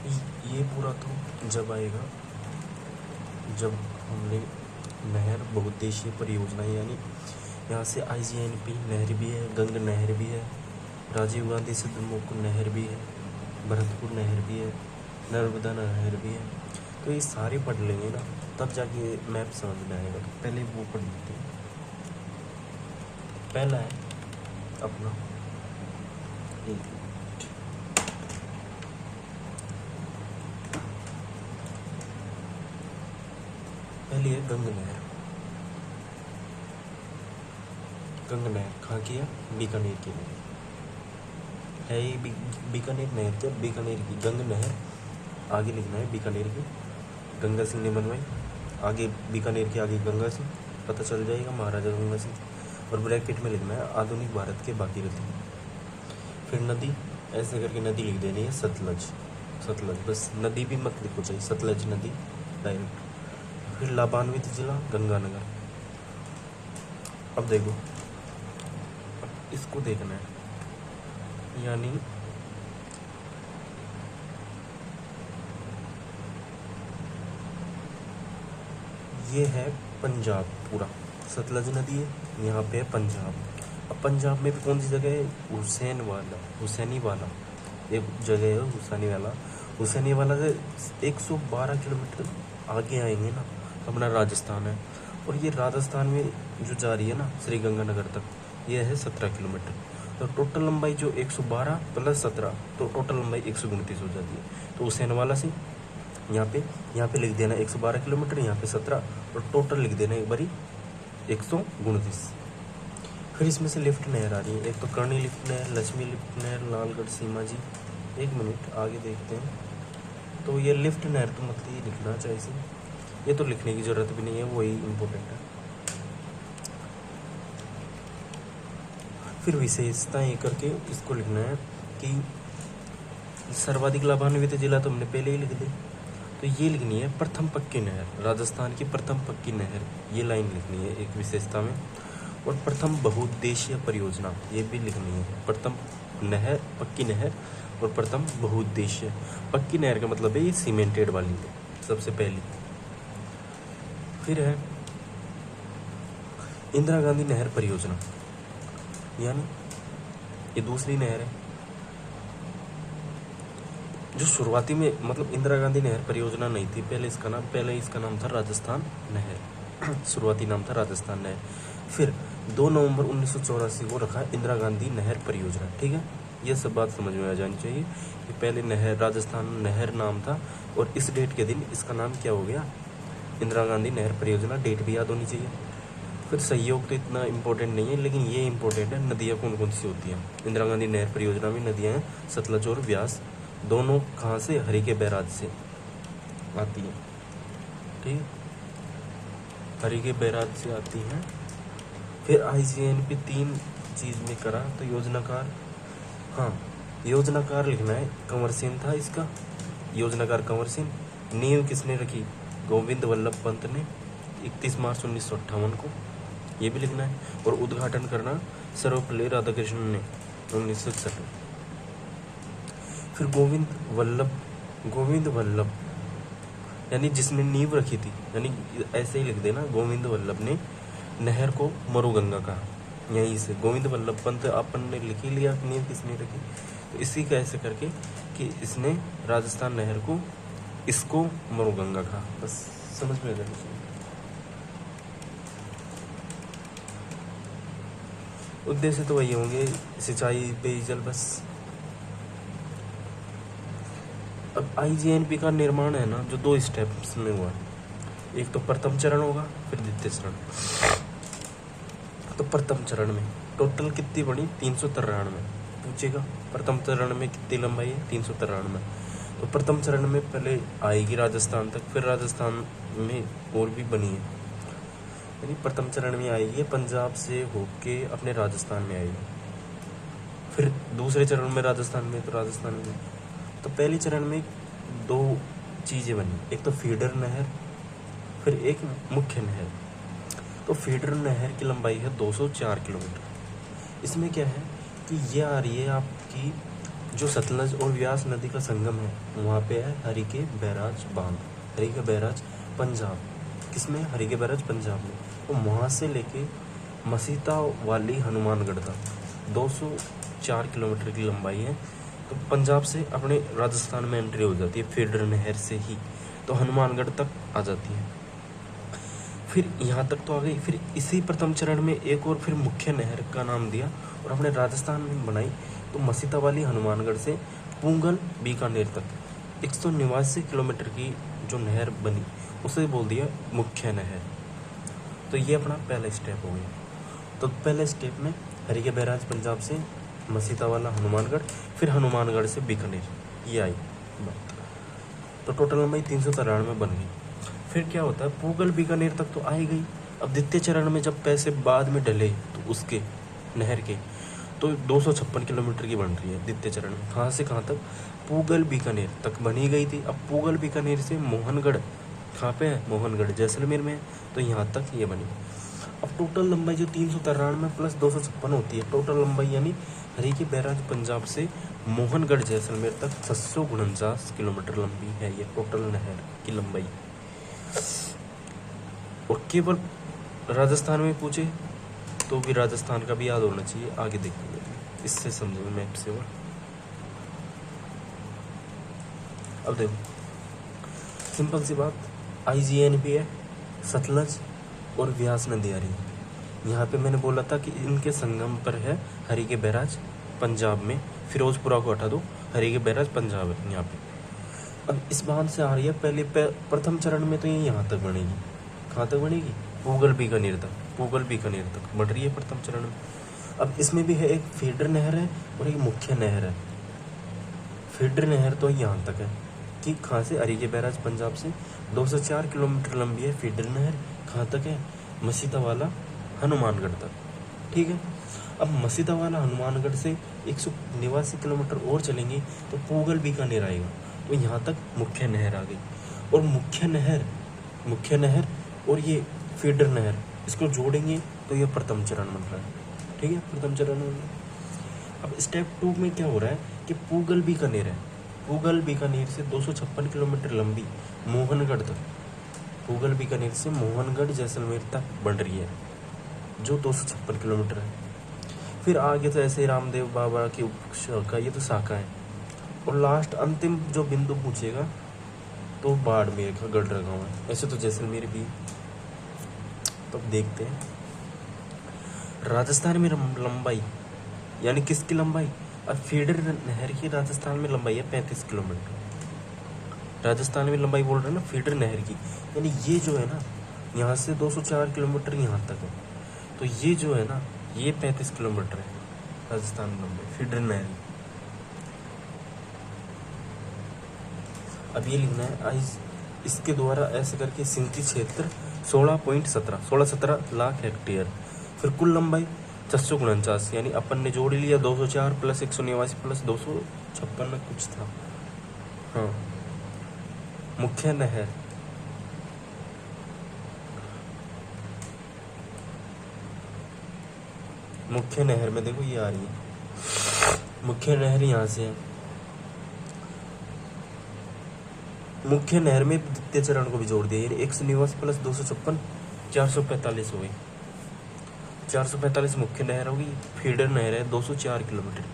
ये पूरा तो जब आएगा जब हमने नहर बहुउद्देशीय परियोजना यानी यहाँ से IGNP नहर भी है, गंग नहर भी है, राजीव गांधी सिद्धमुख नहर भी है, भरतपुर नहर भी है, नर्मदा नहर भी है। तो ये सारे पढ़ लेंगे ना, तब जाके मैप समझ में आएगा। तो पहले वो पढ़ लेते हैं। पहला है अपना पहली है गंग नहर। गंग नहर कहाँ की है? बीकानेर की नहर है। ये बीकानेर नहर क्या? बीकानेर की गंग नहर। आगे लिखना है बीकानेर की, गंगा सिंह ने बनवाई। आगे बीकानेर के आगे गंगा सिंह, पता चल जाएगा महाराजा गंगा सिंह। और ब्रैकेट में लिखना है आधुनिक भारत के भागीरथी। फिर नदी, ऐसे करके नदी लिख देनी है सतलज। सतलज बस, नदी भी मत लिखो चाहिए, सतलज नदी डायरेक्ट। फिर लाभान्वित जिला गंगानगर। अब देखो, अब इसको देखना है, यानी ये है पंजाब पूरा, सतलज नदी है, यहाँ पे है पंजाब। अब पंजाब में भी कौन सी जगह है? हुसैनी वाला एक जगह है, हुसैनी वाला से 112 किलोमीटर आगे आएंगे ना, अपना राजस्थान है। और ये राजस्थान में जो जा रही है ना श्रीगंगानगर तक, ये है 17 किलोमीटर। तो टोटल लंबाई जो 112 प्लस 17, तो टोटल लंबाई 129 हो जाती है। तो हुसैन वाला से यहाँ पे लिख देना 112 किलोमीटर, यहाँ पे 17, और टोटल लिख देना एक बारी 129। फिर इसमें से लिफ्ट नहर आ रही है, एक तो कर्णी लिफ्ट नहर, लक्ष्मी लिफ्ट नहर, लालगढ़ सीमा जी। एक मिनट आगे देखते हैं। तो ये लिफ्ट नहर तो मतलब ये लिखना चाहिए सी, ये तो लिखने की ज़रूरत भी नहीं है, वही इम्पोर्टेंट है। फिर विशेषताएं करके इसको लिखना है कि सर्वाधिक लाभान्वित जिला तो हमने पहले ही लिख दी। तो ये लिखनी है प्रथम पक्की नहर, राजस्थान की प्रथम पक्की नहर, ये लाइन लिखनी है एक विशेषता में। और प्रथम बहुउद्देशीय परियोजना, ये भी लिखनी है। प्रथम नहर, पक्की नहर, और प्रथम बहुउद्देशीय। पक्की नहर का मतलब है ये सीमेंटेड वाली है सबसे पहली। फिर है इंदिरा गांधी नहर परियोजना, यानी ये दूसरी नहर है जो शुरुआती में, मतलब इंदिरा गांधी नहर परियोजना नहीं थी, पहले इसका नाम था राजस्थान नहर। शुरुआती नाम था राजस्थान नहर। फिर 2 नवंबर 1984 को रखा इंदिरा गांधी नहर परियोजना। ठीक है, ये सब बात समझ में आ जानी चाहिए कि पहले नहर राजस्थान नहर नाम था, और इस डेट के दिन इसका नाम क्या हो गया? इंदिरा गांधी नहर परियोजना। डेट भी याद होनी चाहिए। फिर सहयोग तो इतना इम्पोर्टेंट नहीं है, लेकिन ये इम्पोर्टेंट है, नदियाँ कौन कौन सी होती हैं इंदिरा गांधी नहर परियोजना में? नदियाँ हैं सतलज और व्यास, दोनों कहाँ से? हरि के बैराज से आती हैं। ठीक है, हरि के बैराज से आती हैं। फिर IGNP 3 चीज़ में करा, तो योजनाकार, हाँ योजनाकार लिखना है, कंवर सिंह था इसका, योजनाकार कंवर सिंह। नींव किसने रखी? गोविंद वल्लभ पंत ने 31 मार्च 1958 को, ये भी लिखना है। और उद्घाटन करना सर्वपल्ली राधाकृष्णन ने 1961। फिर गोविंद वल्लभ यानी जिसने नींव रखी थी, यानी ऐसे ही लिख देना, गोविंद वल्लभ ने नहर को मरुगंगा कहा। यहीं से गोविंद वल्लभ पंत अपन ने लिख ही लिया, नींव किसने रखी। तो इसी का ऐसे करके कि इसने राजस्थान नहर को, इसको मरुगंगा कहा। बस समझ में आ जाना चाहिए। उद्देश्य तो वही होंगे, सिंचाई, पेयजल, बस। अब IGNP का निर्माण है ना, जो 2 स्टेप्स में हुआ, एक तो प्रथम चरण होगा, फिर द्वितीय चरण। तो प्रथम चरण में टोटल कितनी बनी? 393 पूछेगा। प्रथम चरण में कितनी लंबाई है? 393। तो प्रथम चरण में पहले आएगी राजस्थान तक, फिर राजस्थान में और भी बनी है, यानी प्रथम चरण में आएगी पंजाब से होके अपने राजस्थान में आएगी। फिर दूसरे चरण में राजस्थान में, तो राजस्थान में। तो पहले चरण में 2 चीज़ें बनी, एक तो फीडर नहर, फिर एक मुख्य नहर। तो फीडर नहर की लंबाई है 204 किलोमीटर। इसमें क्या है कि ये आ रही है आपकी जो सतलज और व्यास नदी का संगम है वहाँ पे है हरिके बैराज बांध। हरिके बैराज पंजाब, किसमें? हरिके बैराज पंजाब में। तो वहाँ से लेके मसीता वाली हनुमानगढ़ तक 204 किलोमीटर की लंबाई है। तो पंजाब से अपने राजस्थान में एंट्री हो जाती है फेडर नहर से ही, तो हनुमानगढ़ तक आ जाती है। फिर यहाँ तक तो आ गई। फिर इसी प्रथम चरण में एक और फिर मुख्य नहर का नाम दिया और अपने राजस्थान में बनाई। तो मसीता वाली हनुमानगढ़ से पूंगल बीकानेर तक 189 किलोमीटर की जो नहर बनी उसे बोल दिया मुख्य नहर। तो ये अपना पहला स्टेप हो गया। तो पहले स्टेप में हरिके बैराज पंजाब से मसीता वाला हनुमानगढ़, फिर हनुमानगढ़ से बीकानेर, ये आई बात। तो टोटल लंबाई 393 बन गई। फिर क्या होता है, पूगल बीकानेर तक तो आई गई। अब द्वितीय चरण में जब पैसे बाद में डले तो उसके नहर के तो 256 किलोमीटर की बन रही है द्वितीय चरण में। कहाँ से कहाँ तक? पूगल बीकानेर तक बनी गई थी। अब पूगल बीकानेर से मोहनगढ़, कहाँ पे है? मोहनगढ़ जैसलमेर में है, तो यहाँ तक ये बनी। अब टोटल लंबाई जो 393 प्लस 256 होती है, टोटल लंबाई यानी हरिके बैराज पंजाब से मोहनगढ़ जैसलमेर तक 649 किलोमीटर लंबी है ये टोटल नहर की लंबाई। और केवल राजस्थान में पूछे तो भी राजस्थान का भी याद होना चाहिए, आगे देखेंगे इससे समझेंगे मैप से। और अब देखो सिंपल सी बात, IGNP है, सतलज और व्यास नदी आ रही है। यहाँ पे मैंने बोला था कि इनके संगम पर है हरिके बैराज पंजाब में, फिरोजपुरा को हटा दो, हरिके बैराज पंजाब है यहाँ पे। अब इस बांध से आ रही है पहले प्रथम चरण में तो ये यहाँ तक बनेगी। कहाँ तक बनेगी? पूगल बीकानेर तक, पूगल बीकानेर तक बढ़ रही है प्रथम चरण में। अब इसमें भी है एक फीडर नहर है और एक मुख्य नहर है। फीडर नहर तो यहाँ तक है कि कहाँ से? हरिके बैराज पंजाब से 204 किलोमीटर लंबी है फीडर नहर। कहाँ तक है? मसीता वाला हनुमानगढ़ तक, ठीक है। अब मसीता वाला हनुमानगढ़ से 189 किलोमीटर और चलेंगे तो पूगल बीकानेर आएगा, तो यहाँ तक मुख्य नहर आ गई। और मुख्य नहर और ये फीडर नहर इसको जोड़ेंगे तो ये प्रथम चरण बन रहा है, ठीक है, प्रथम चरण बन रहा है। अब स्टेप 2 में क्या हो रहा है कि पूगल बीकानेर है, पूगल बीकानेर से 256 किलोमीटर लंबी मोहनगढ़ तक, पूगल बीकानेर से मोहनगढ़ जैसलमेर तक बढ़ रही है जो 256 किलोमीटर है। फिर आगे तो ऐसे रामदेव बाबा की शाखा, ये तो शाखा है। और लास्ट अंतिम जो बिंदु पूछेगा तो बाड़मेर का गढ़ गाँव है। ऐसे तो जैसलमेर भी। तो अब देखते हैं राजस्थान में लंबाई यानी किसकी लंबाई? अब फीडर नहर की राजस्थान में लंबाई है 35 किलोमीटर। राजस्थान में लंबाई बोल रहे हैं ना फीडर नहर की, यानी ये जो है ना यहाँ से 204 किलोमीटर यहाँ तक है, तो ये जो है ना ये 35 किलोमीटर है राजस्थान में लंबाई फीडर नहर। अब ये लिखना है इसके द्वारा ऐसे करके सिंची क्षेत्र 16.17 लाख हेक्टेयर। फिर कुल लंबाई 649, यानी अपन ने जोड़ लिया 204 प्लस 189 प्लस 256 में कुछ था। हाँ, मुख्य नहर में देखो ये आ रही है, मुख्य नहर यहाँ से है। मुख्य नहर में द्वितीय चरण को भी जोड़ दिया, यानी 189 प्लस 256 445 हो गई। 445 मुख्य नहर होगी, फीडर नहर है 204 किलोमीटर।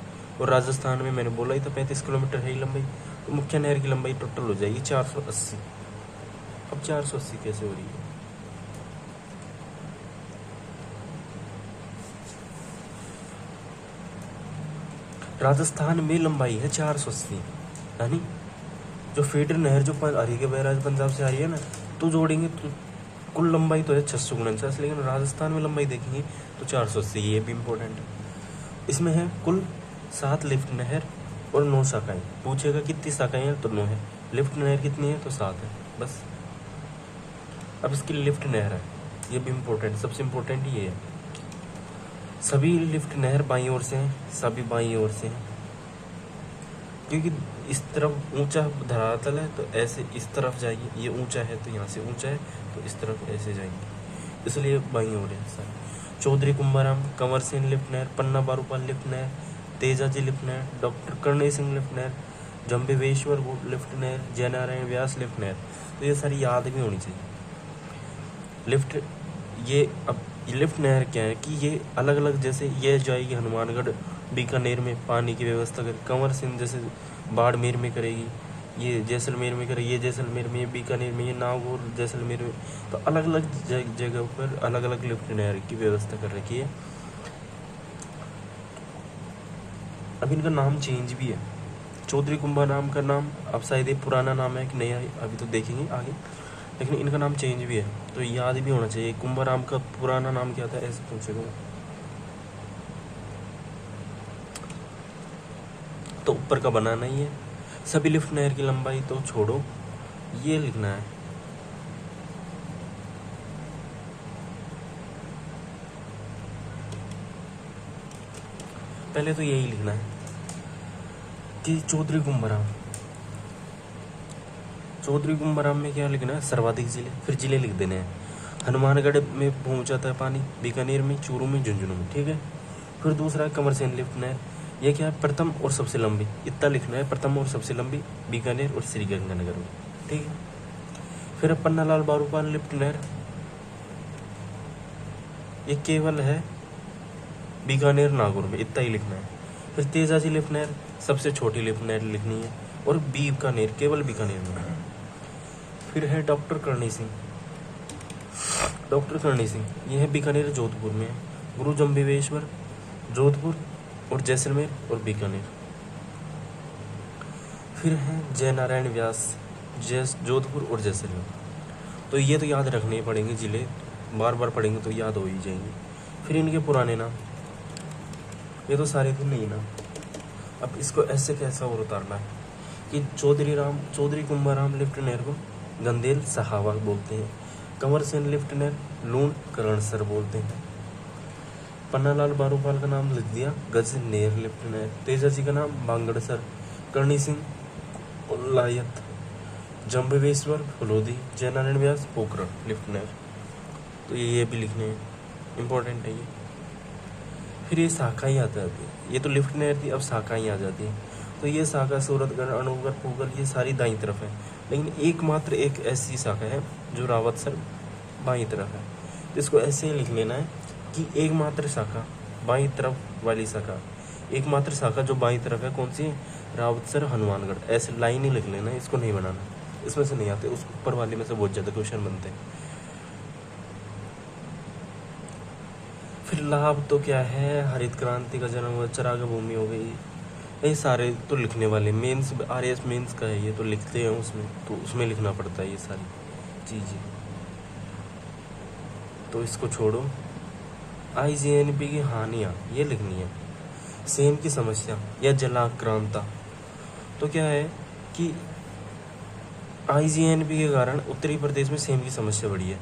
और राजस्थान में मैंने बोला ही था 35 किलोमीटर है ही लंबाई, तो मुख्य नहर की लंबाई टोटल हो जाएगी 480। अब 480 कैसे हो रही है? राजस्थान में लंबाई है 480, यानी जो फीडर नहर जो हरिके बैराज पंजाब से आ रही है ना, तो जोड़ेंगे तो कुल लंबाई तो है 649, लेकिन राजस्थान में लंबाई देखेंगे तो 480। ये भी इम्पोर्टेंट है। इसमें है कुल 7 लिफ्ट नहर और 9 शाखाएं। पूछेगा कितनी शाखाएं हैं तो 9 है। लिफ्ट नहर कितनी है तो 7 है बस। अब इसकी लिफ्ट नहर है, ये भी इम्पोर्टेंट, सबसे इम्पोर्टेंट ये है। सभी लिफ्ट नहर बाईं ओर से हैं, सभी बाईं ओर से हैं, क्योंकि इस तरफ ऊंचा धरातल है तो ऐसे इस तरफ जाएगी, ये ऊंचा है तो यहाँ से ऊंचा है तो इस तरफ ऐसे जाएंगे, इसलिए बाईं ओर है सारी। चौधरी कुंभाराम, कंवर सेन लिफ्ट नहर, पन्ना बारूपाल लिफ्ट नहर, तेजाजी लिफ्ट नहर, डॉक्टर करणी सिंह लिफ्ट नहर, जम्बेवेश्वर लिफ्ट नहर, जयनारायण व्यास लिफ्ट नहर। तो ये सारी याद भी होनी चाहिए। लिफ्ट ये अब लिफ्ट नहर क्या है कि ये अलग अलग, जैसे ये जाएगी हनुमानगढ़ बीकानेर में पानी की व्यवस्था कर, कंवर सिंह जैसे बाड़मेर में करेगी, ये जैसलमेर में करेगी, ये जैसलमेर में, ये बीकानेर में, ये नागौर जैसलमेर में। तो अलग अलग जगह पर अलग अलग लिफ्ट नहर की व्यवस्था कर रखी है। अब इनका नाम चेंज भी है। चौधरी कुंभा नाम का नाम अब शायद ये पुराना नाम है कि नया है, अभी तो देखेंगे आगे, लेकिन इनका नाम चेंज भी है तो याद भी होना चाहिए। कुंभा राम का पुराना नाम क्या था, ऐसे पूछेगा तो ऊपर का बनाना ही है। सभी लिफ्ट नहर की लंबाई तो छोड़ो, ये लिखना है। पहले तो यही लिखना है कि चौधरी कुंभराम में क्या लिखना है, सर्वाधिक जिले, फिर जिले लिख देने हैं। हनुमानगढ़ में पहुंच जाता है पानी, बीकानेर में, चूरू में, झुंझुनू में, ठीक है। फिर दूसरा है कंवरसेन लिफ्ट नहर, ये क्या है, प्रथम और सबसे लंबी, इतना लिखना है, प्रथम और सबसे लंबी बीकानेर और श्रीगंगानगर में, ठीक है। फिर पन्नालाल बारूपाल लिफ्ट नहर, ये केवल है बीकानेर नागौर में, इतना ही लिखना है। फिर तेजाजी लिफ्ट नहर, सबसे छोटी लिफ्ट नहर लिखनी है, और बीकानेर, केवल बीकानेर में। फिर है डॉक्टर करणी सिंह, ये है बीकानेर जोधपुर में है। गुरु जम्बेवेश्वर जोधपुर और जैसलमेर और बीकानेर। फिर है जयनारायण व्यास, जोधपुर और जैसलमेर। तो ये तो याद रखने ही पड़ेंगे जिले, बार बार पढ़ेंगे तो याद हो ही जाएंगे। फिर इनके पुराने नाम, ये तो सारे थे नहीं नाम। अब इसको ऐसे कैसा और उतारना है कि चौधरी कुंभाराम लिफ्ट नहर को गंदेल सहावा बोलते हैं, कंवरसेन लिफ्ट नहर लूण करणसर बोलते हैं। पन्नालाल बारूपाल का नाम लिख दिया गजनेर लिफ्ट नहर, तेजाजी का नाम बांगड़सर, करणी सिंह लायत, जम्बेवेश्वर फलोदी, जयनारायण व्यास पोखरण लिफ्ट नहर। तो ये भी लिखने हैं, इम्पोर्टेंट है ये। फिर ये शाखाएँ आ जाती है, ये तो लिफ्ट नहर थी, अब शाखाएँ आ जाती हैं। तो ये शाखा सूरतगढ़, अनूपगढ़, पूगल, ये सारी दाईं तरफ है, लेकिन एकमात्र एक ऐसी शाखा है जो रावतसर बाईं तरफ है। तो इसको ऐसे लिख लेना है कि एकमात्र शाखा बाईं तरफ वाली शाखा, एकमात्र शाखा जो बाईं तरफ है कौन सी है, रावतसर हनुमानगढ़, ऐसे लाइन ही लिख लेना है, इसको नहीं बनाना, इसमें से नहीं आते, उस ऊपर वाले में से बहुत ज़्यादा क्वेश्चन बनते हैं। फिर लाभ तो क्या है, हरित क्रांति का जन्म हुआ, चरागा भूमि हो गई, ये सारे तो लिखने वाले, मेंस RAS मेंस का है ये, तो लिखते हैं उसमें, तो उसमें लिखना पड़ता है ये सारी चीज़ें, तो इसको छोड़ो। IGNP की हानियाँ ये लिखनी है। सेम की समस्या या जलाक्रांता, तो क्या है कि IGNP के कारण उत्तरी प्रदेश में सेम की समस्या बढ़ी है।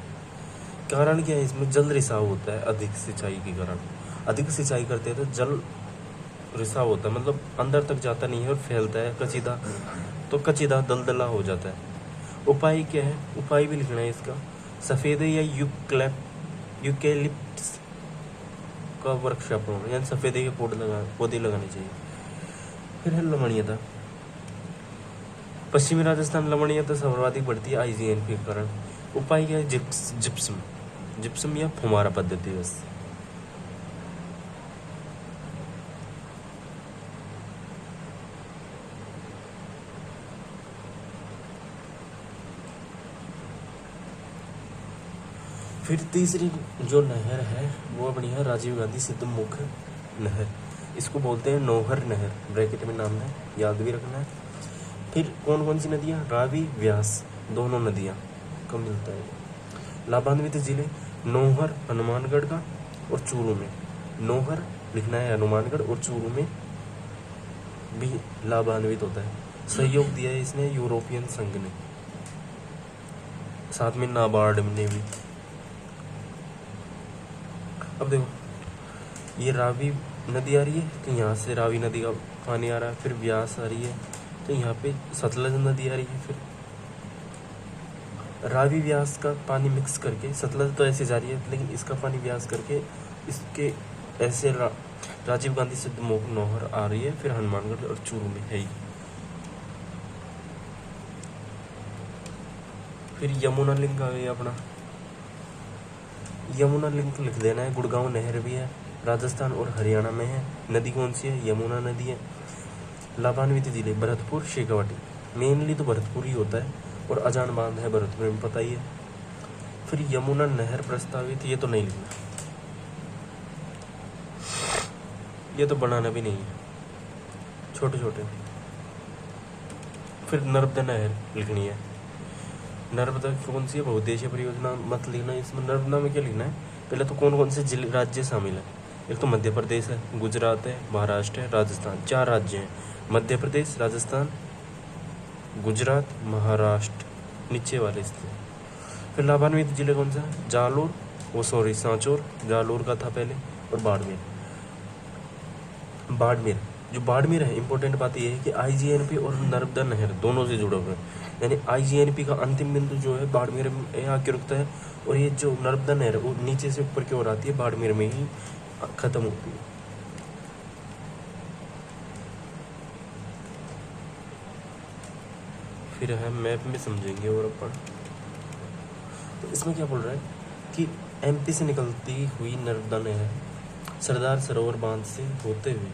कारण क्या है, इसमें जल रिसाव होता है, अधिक सिंचाई के कारण, अधिक सिंचाई करते हैं तो जल रिसाव होता है, मतलब अंदर तक जाता नहीं है और फैलता है, कचीदा, तो कचीदा दलदला हो जाता है। उपाय क्या है, उपाय भी लिखना है इसका, सफ़ेद या यूकेलिप्टस का वर्कशॉप होना, यानी सफ़ेदे के पौधे लगाने चाहिए। फिर है लवणीयता, पश्चिमी राजस्थान लवणीयता सर्वाधिक बढ़ती है IGNP के कारण। उपाय क्या है, जिप्सम या फुमारा पद्धति बस। फिर तीसरी जो नहर है वो अपनी है राजीव गांधी सिद्धमुख नहर, इसको बोलते हैं नौहर नहर, ब्रैकेट में नाम है, याद भी रखना है। फिर कौन कौन सी नदियाँ, रावी व्यास, दोनों नदियाँ का मिलता है। लाभान्वित जिले, नौहर हनुमानगढ़ का और चूरू में, नौहर लिखना है हनुमानगढ़ और चूरू में भी लाभान्वित होता है। सहयोग दिया है इसने यूरोपियन संघ ने, साथ में नाबार्ड ने भी। अब देखो ये रावी नदी आ रही है तो यहाँ से रावी नदी का पानी आ रहा है, फिर व्यास आ रही है तो यहाँ पे सतलज नदी आ रही है, फिर रावी व्यास का पानी मिक्स करके, सतलज तो ऐसे जा रही है लेकिन इसका पानी व्यास करके इसके ऐसे राजीव गांधी से नौहर आ रही है, फिर हनुमानगढ़ और चूरू में है ही। फिर यमुना लिंक आ गई अपना, यमुना लिंक लिख देना है। गुड़गांव नहर भी है, राजस्थान और हरियाणा में है। नदी कौन सी है? यमुना नदी है। लाभान्वित जिले भरतपुर, शेखावाटी, मेनली तो भरतपुर ही होता है, और अजान बांध है भरतपुर में, पता ही है। फिर यमुना नहर प्रस्तावित, ये तो नहीं लिखना, ये तो बनाना भी नहीं है, छोटे छोटे। फिर नर्मदा नहर लिखनी है। नर्मदा कौन सी है? बहुउद्देशीय परियोजना मत लिखना। इसमें नर्मदा में क्या लिखना है? पहले तो कौन कौन से जिले राज्य शामिल है? एक तो मध्य प्रदेश है, गुजरात है, महाराष्ट्र है, राजस्थान, 4 राज्य हैं। मध्य प्रदेश, राजस्थान, गुजरात, महाराष्ट्र, नीचे वाले स्थित। फिर लाभान्वित जिले कौन सा है? जालोर, सांचौर, जालोर का था पहले, और बाड़मेर। बाड़मेर, जो बाड़मेर है, इंपॉर्टेंट बात यह है कि आईजीएनपी और नर्मदा नहर दोनों से जुड़े हुए हैं। यानी आईजीएनपी का अंतिम बिंदु जो है बाड़मेर में आके रुकता है, और ये जो नर्मदा नहर वो नीचे से ऊपर की ओर आती है, बाड़मेर में ही खत्म होती है। फिर है मैप में समझेंगे और अपन। तो इसमें क्या बोल रहा है कि एमपी से निकलती हुई नर्मदा नहर सरदार सरोवर बांध से होते हुए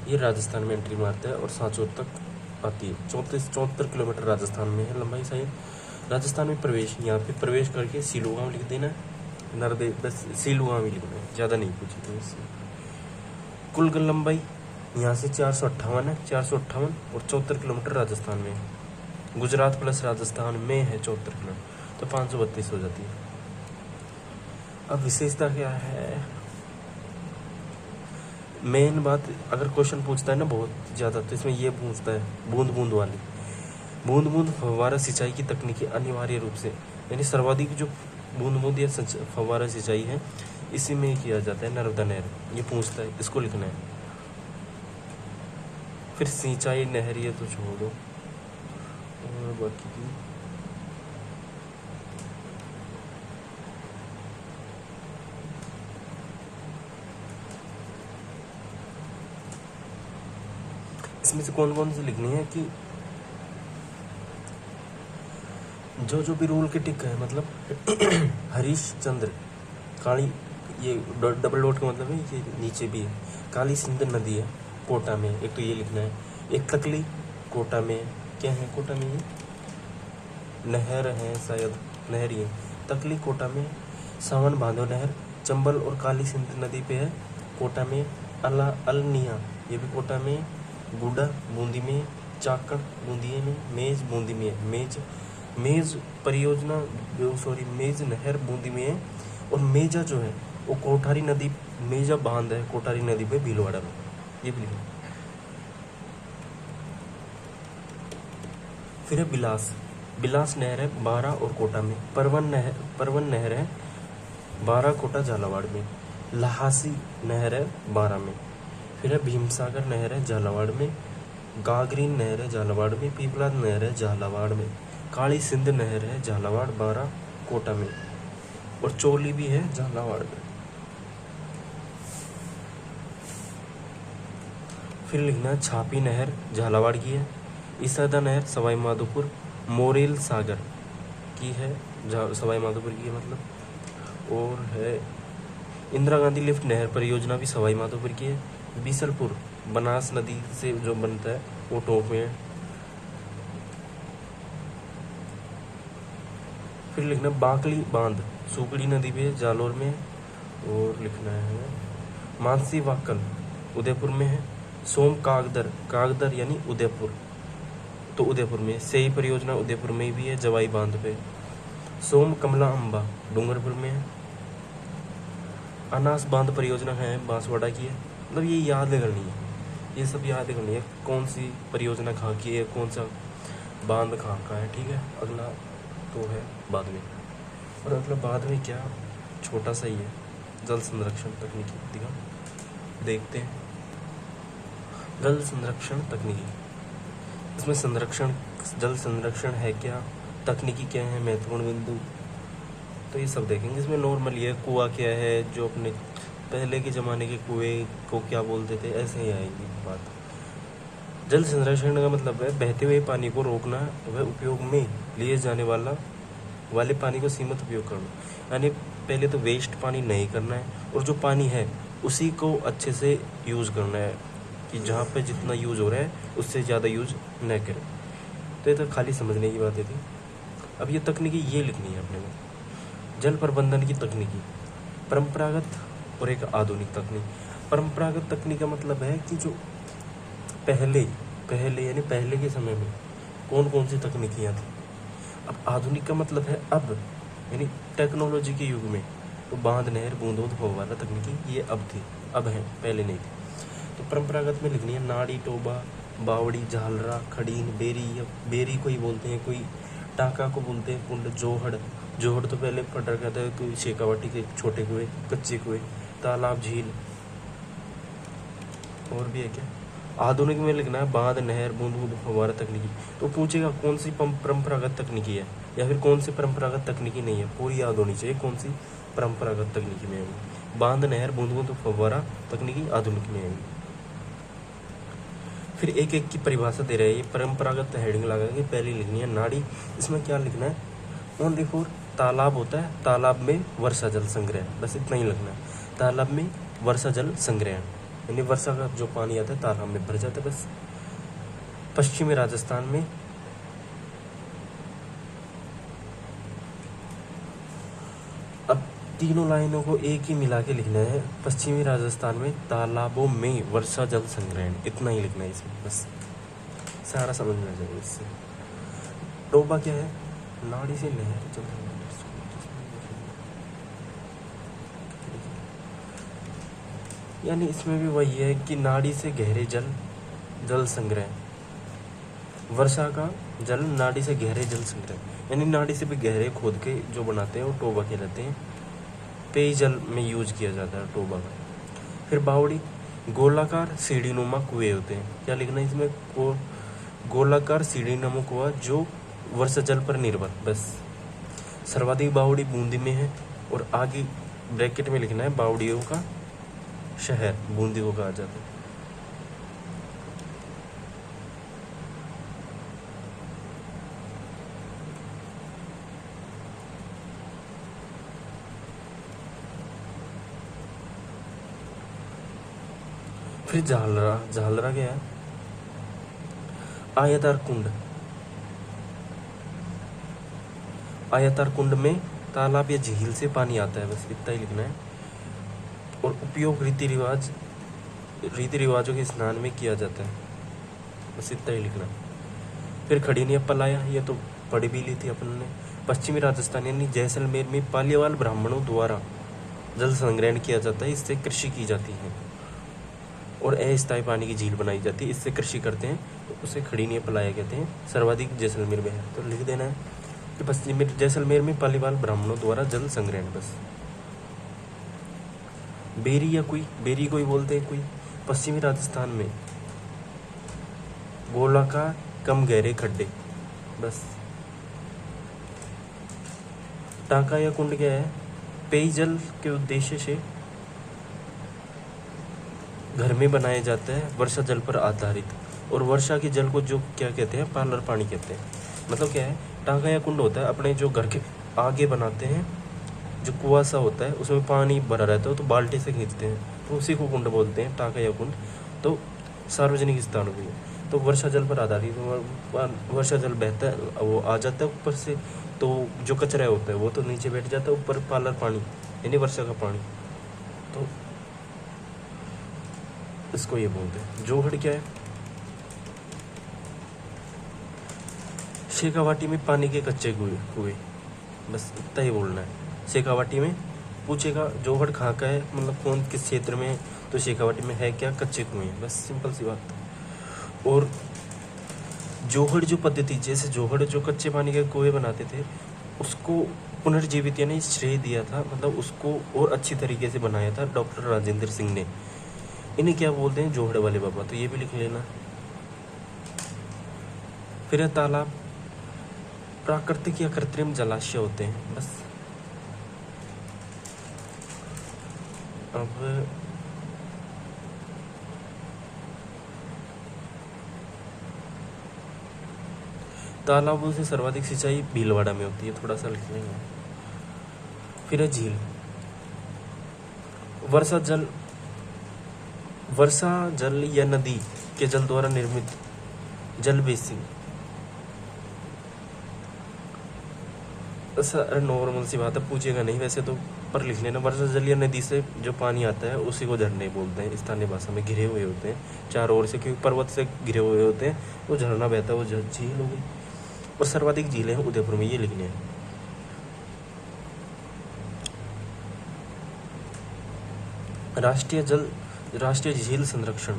ये राजस्थान में एंट्री मारता है और सांचौर तक आती है। 74 किलोमीटर राजस्थान में है लंबाई शायद। राजस्थान में प्रवेश, यहाँ पे प्रवेश करके सीलूगांव लिख देना है, नर्मदे बस सीलूगांव ही लिखना है, ज़्यादा नहीं पूछी तो इससे। कुल लंबाई यहाँ से 458 है, 458 और 74 किलोमीटर राजस्थान में है। गुजरात प्लस राजस्थान में है 74 किलोमीटर, तो 532 हो जाती है। अब विशेषता क्या है? मेन बात, अगर क्वेश्चन पूछता है ना बहुत ज़्यादा, तो इसमें ये पूछता है बूंद बूंद वाली। बूंद बूंद फव्वारा सिंचाई की तकनीकी अनिवार्य रूप से, यानी सर्वाधिक जो बूंद बूंद या फव्वारा सिंचाई है इसी में किया जाता है, नर्मदा नहर। ये पूछता है, इसको लिखना है। फिर सिंचाई नहर ये तो छोड़ दो, और बाकी की इसमें से कौन कौन सी लिखनी है कि जो जो भी रूल के टिक है, मतलब हरीश चंद्र काली, ये डबल डॉट का मतलब है ये नीचे भी है। काली सिंध नदी है कोटा में, एक तो ये लिखना है। एक तकली कोटा में, क्या है कोटा में? ये नहर है शायद, नहर ही है। तकली कोटा में। सावन भादो नहर चंबल और काली सिंध नदी पे है कोटा में। अलनिया ये भी कोटा में। गुडा बूंदी में। चाकड़ बूंदी में। मेज बूंदी में। मेज परियोजना, मेज नहर बूंदी में है। और मेजा जो है वो कोठारी नदी, मेजा बांध है कोठारी नदी पे भीलवाड़ा में, ये भी लिखा। फिर है बिलास नहर है बारा और कोटा में। परवन नहर है बारा कोटा झालावाड़ में। लहासी नहर है बारा में। फिर है भीमसागर नहर है झालावाड़ में। गागरीन नहर है झालावाड़ में। पीपलाद नहर है झालावाड़ में। काली सिंध नहर है झालावाड़, बारा, कोटा में। और चोली भी है झालावाड़ में। फिर लिखना छापी नहर झालावाड़ की है। ईसादा नहर सवाई माधोपुर, मोरेल सागर की है, सवाई माधोपुर की है मतलब। और है इंदिरा गांधी लिफ्ट नहर परियोजना भी सवाई माधोपुर की है। बीसलपुर बनास नदी से जो बनता है वो टॉप में है। फिर लिखना बाकली बांध सुकड़ी नदी पे जालोर में। और लिखना है मानसी वाकल उदयपुर में है। सोम कागदर यानी उदयपुर, तो उदयपुर में। सेई परियोजना उदयपुर में भी है, जवाई बांध पे। सोम कमला अम्बा डूंगरपुर में है। अनास बांध परियोजना है बांसवाड़ा की है। मतलब ये याद करनी है, ये सब याद करनी है, कौन सी परियोजना कहाँ की है, कौन सा बांध कहाँ का है। ठीक है, अगला तो है बाद में, और अगला बाद में क्या छोटा सा ही है, जल संरक्षण तकनीकी। दिखा देखते हैं जल संरक्षण तकनीकी। इसमें जल संरक्षण है क्या, तकनीकी क्या है, महत्वपूर्ण बिंदु, तो ये सब देखेंगे। इसमें नॉर्मल ये कुआं क्या है, जो अपने पहले के ज़माने के कुएं को क्या बोलते थे, ऐसे ही आएगी बात। जल संरक्षण का मतलब है बहते हुए पानी को रोकना व उपयोग में लिए जाने वाले पानी को सीमित उपयोग करना। यानी पहले तो वेस्ट पानी नहीं करना है, और जो पानी है उसी को अच्छे से यूज़ करना है, कि जहाँ पे जितना यूज़ हो रहा है उससे ज़्यादा यूज़ न करें। तो ये तो खाली समझने की बातें थी। अब ये तकनीकी ये लिखनी है अपने में, जल प्रबंधन की तकनीकी, परंपरागत और एक आधुनिक तकनीक। परंपरागत तकनीक का मतलब है कि जो पहले यानी पहले के समय में कौन कौन सी तकनीकियाँ थी। अब आधुनिक का मतलब है अब, यानी टेक्नोलॉजी के युग में, तो बांध, नहर, बूंद फव्वारा तकनीकी ये अब थी, अब है, पहले नहीं थी। तो परंपरागत में लिखनी है नाड़ी, टोबा, बावड़ी, झालरा, खड़ीन, बेरी, या बेरी को ही बोलते हैं, कोई टाका को बोलते हैं, कुंड, जोहड़ तो पहले पटा कहता है, कोई शेखावाटी के छोटे कुएं, कच्चे कुएं, तालाब, झील, और भी है क्या। आधुनिक में लिखना है बांध, नहर, बूंद फव्वारा तकनीकी। तो पूछेगा कौन सी परंपरागत तकनीकी है या फिर कौन सी परंपरागत तकनीकी नहीं है, पूरी याद होनी चाहिए कौन सी परंपरागत तकनीकी में है। बांध, नहर, बूंद फव्वारा तकनीकी आधुनिक में है। फिर एक एक की परिभाषा दे रहे हैं। ये परंपरागत हेडिंग लगाएंगे, पहली लिखनी है नाड़ी। इसमें क्या लिखना है, ओनली फॉर तालाब होता है, तालाब में वर्षा जल संग्रह, बस इतना ही लिखना है। तालाब में वर्षा जल संग्रह, यानी वर्षा का जो पानी आता है तालाब में भर जाता है, बस। पश्चिमी राजस्थान में अब तीनों लाइनों को एक ही मिला के लिखना है। पश्चिमी राजस्थान में तालाबों में वर्षा जल संग्रहण, इतना ही लिखना है इसमें, बस सारा समझना चाहिए इससे। टोबा क्या है, नाड़ी से नहर जल, यानी इसमें भी वही है कि नाड़ी से गहरे जल संग्रह, वर्षा का जल नाड़ी से गहरे जल संग्रह, यानी नाड़ी से भी गहरे खोद के जो बनाते हैं वो टोबा कहलाते हैं। पेयजल में यूज किया जाता है टोबा का। फिर बावड़ी, गोलाकार सीढ़ीनुमा कुएं होते हैं। क्या लिखना है इसमें, गोलाकार सीढ़ीनुमा कुआं जो वर्षा जल पर निर्भर, बस। सर्वाधिक बावड़ी बूंदी में है, और आगे ब्रैकेट में लिखना है बावड़ियों का शहर, बूंदी को कहा जाता है। फिर झालरा क्या है, आयतार कुंड में तालाब या झील से पानी आता है, बस इतना ही लिखना है। और उपयोग रीति रिवाजों के स्नान में किया जाता है, बस इतना ही लिखना है। फिर खड़ीन या पलाया, ये तो पढ़ भी ली थी अपन ने। पश्चिमी राजस्थान यानी जैसलमेर में पालीवाल ब्राह्मणों द्वारा जल संग्रहण किया जाता है, इससे कृषि की जाती है और अस्थायी पानी की झील बनाई जाती है, इससे कृषि करते हैं, तो उसे खड़ीन या पलाया कहते हैं। सर्वाधिक जैसलमेर में है, तो लिख देना है कि पश्चिमी जैसलमेर में पालीवाल ब्राह्मणों द्वारा जल संग्रहण, बस। बेरी कोई बोलते हैं, कोई पश्चिमी राजस्थान में गोलाकार कम गहरे खड्डे, बस। टाका या कुंड क्या है, पेयजल के उद्देश्य से घर में बनाया जाता है, वर्षा जल पर आधारित, और वर्षा के जल को जो क्या कहते हैं, पार्लर पानी कहते हैं। मतलब क्या है, टाका या कुंड होता है अपने जो घर के आगे बनाते हैं, जो कुआं सा होता है उसमें पानी भरा रहता है, तो बाल्टी से खींचते हैं, तो उसी को कुंड बोलते हैं, टाका या कुंड। तो सार्वजनिक स्थानों में तो वर्षा जल पर आधारित, वर्षा जल बहता है, वो आ जाता है ऊपर से, तो जो कचरा होता है वो तो नीचे बैठ जाता है, ऊपर पार्लर पानी यानी वर्षा का पानी, तो इसको ये बोलते हैं। जोहड़ क्या है, शेखावाटी में पानी के कच्चे कुएं, बस इतना ही बोलना है। शेखावाटी में पूछेगा जोहड़ कहाँ का है, मतलब कौन किस क्षेत्र में है, तो शेखावाटी में है क्या, कच्चे कुएं, बस सिंपल सी बात। और जोहड़ जो पद्धति, जैसे जोहड़ जो कच्चे पानी के कुएं बनाते थे, उसको पुनर्जीवित यानी श्रेय दिया था, मतलब उसको और अच्छी तरीके से बनाया था डॉक्टर राजेंद्र सिंह ने। इन्हें क्या बोलते हैं, जोहड़ वाले बाबा, तो ये भी लिख लेना। फिर तालाब, प्राकृतिक या कृत्रिम जलाशय होते हैं, बस। अब तालाबों से सर्वाधिक सिंचाई भीलवाड़ा में होती है, थोड़ा सा लिख लेंगे। फिर है झील। वर्षा जल या नदी के जल द्वारा निर्मित जल बेसिन। नॉर्मल सी बात है, पूछेगा नहीं वैसे तो, पर लिख लेना। वर्षा जल या नदी से जो पानी आता है उसी को झरने बोलते हैं। स्थानीय भाषा में घिरे हुए होते हैं चारों ओर से, क्योंकि पर्वत से घिरे हुए होते हैं, वो झरना बहता है, वो झील हो गई। और सर्वाधिक झीलें हैं उदयपुर में, ये लिखने हैं। राष्ट्रीय झील संरक्षण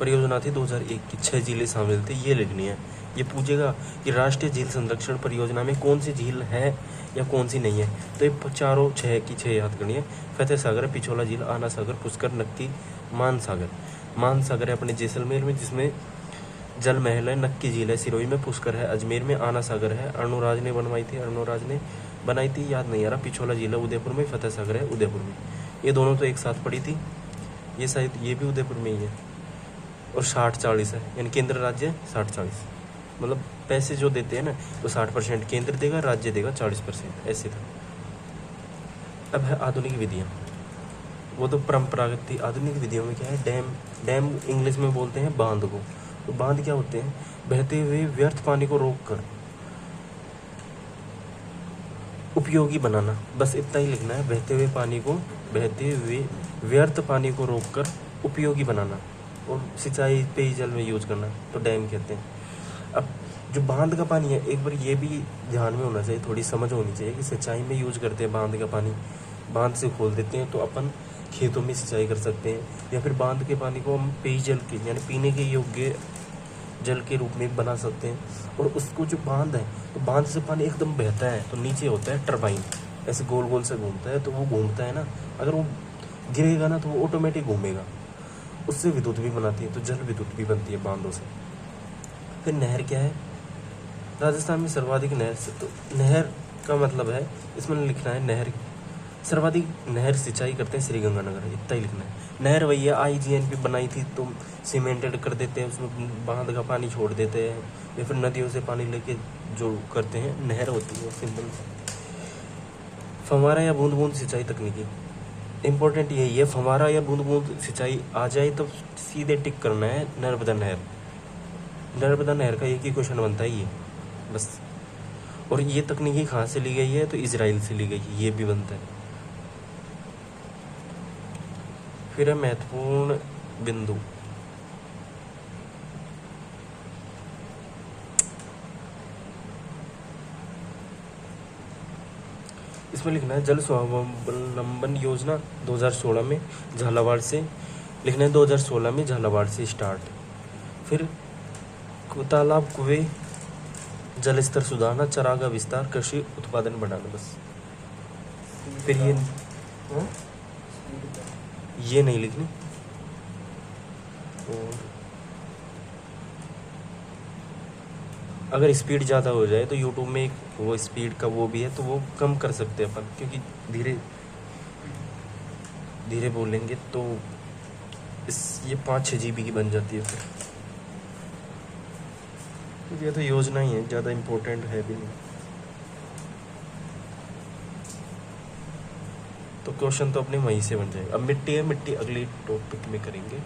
परियोजना थी 2001 की, 6 झीलें शामिल थी, ये लिखनी है। ये पूछेगा कि राष्ट्रीय झील संरक्षण परियोजना में कौन सी झील है या कौन सी नहीं है, तो ये चारों 6 की 6 याद करनी है। फतेह सागर, पिछोला झील, आना सागर, पुष्कर, नक्की, मानसागर है अपने जैसलमेर में, जिसमें जल महल है। नक्की झील है सिरोही में, पुष्कर है अजमेर में, आना सागर है अरुणराज ने बनाई थी, याद नहीं आ रहा। पिछोला झील है उदयपुर में, फतेह सागर है उदयपुर में। ये दोनों तो एक साथ पड़ी थी, ये शायद ये भी उदयपुर में ही है। और 60-40 है, यानी केंद्र राज्य 60-40, मतलब पैसे जो देते हैं ना तो 60% केंद्र देगा, राज्य देगा 40%, ऐसे था। अब है आधुनिक विधियाँ, वो तो परंपरागत थी। आधुनिक विधियों में क्या है, डैम इंग्लिश में बोलते हैं बांध को। तो बांध क्या होते हैं, बहते हुए व्यर्थ पानी को रोककर उपयोगी बनाना, बस इतना ही लिखना है। बहते हुए व्यर्थ पानी को रोककर उपयोगी बनाना और सिंचाई पेयजल में यूज करना, तो डैम कहते हैं। अब जो बांध का पानी है, एक बार ये भी ध्यान में होना चाहिए, थोड़ी समझ होनी चाहिए कि सिंचाई में यूज करते हैं बांध का पानी, बांध से खोल देते हैं तो अपन खेतों में सिंचाई कर सकते हैं, या फिर बांध के पानी को हम पेयजल के यानी पीने के योग्य जल के रूप में बना सकते हैं। और उसको जो बांध है, तो बांध से पानी एकदम बहता है, तो नीचे होता है टरबाइन, ऐसे गोल गोल से घूमता है, तो वो घूमता है ना, अगर वो गिरेगा ना तो वो ऑटोमेटिक घूमेगा, उससे विद्युत भी बनाती है, तो जल विद्युत भी बनती है बांधों से। फिर नहर क्या है, राजस्थान में सर्वाधिक नहर से, तो नहर का मतलब है इसमें लिखना है नहर, सर्वाधिक नहर सिंचाई करते हैं श्रीगंगानगर, इतना ही लिखना है। नहर वही है, IGNP बनाई थी तो सीमेंटेड कर देते हैं, उसमें बांध का पानी छोड़ देते हैं, या फिर नदियों से पानी लेके जो करते हैं, नहर होती है सिंपल। फव्वारा या बूंद बूंद सिंचाई तकनीकी, इम्पोर्टेंट यही है, फव्वारा या बूंद बूंद सिंचाई आ जाए तो सीधे टिक करना है नर्मदा नहर। नर्मदा नहर का एक ही क्वेश्चन बनता है ये, बस। और ये तकनीकी कहाँ से ली गई है, तो इजराइल से ली गई है, ये भी बनता है। फिर है महत्वपूर्ण बिंदु, इसमें लिखना है जल स्वावलंबन योजना 2016 में झालावाड़ से, लिखना है 2016 में झालावाड़ से स्टार्ट। फिर तालाब कुएं जल स्तर सुधारना, चरागाह विस्तार, कृषि उत्पादन बढ़ाना, बस। फिर ये नहीं लिखनी। और अगर स्पीड ज़्यादा हो जाए तो यूट्यूब में एक वो स्पीड का वो भी है, तो वो कम कर सकते हैं अपन, क्योंकि धीरे धीरे बोलेंगे तो ये 5-6 GB की बन जाती है फिर। ये तो योजना ही है, ज़्यादा इम्पोर्टेंट है भी नहीं। तो क्वेश्चन तो अपने वहीं से बन जाएगा। अब मिट्टी है, मिट्टी अगली टॉपिक में करेंगे।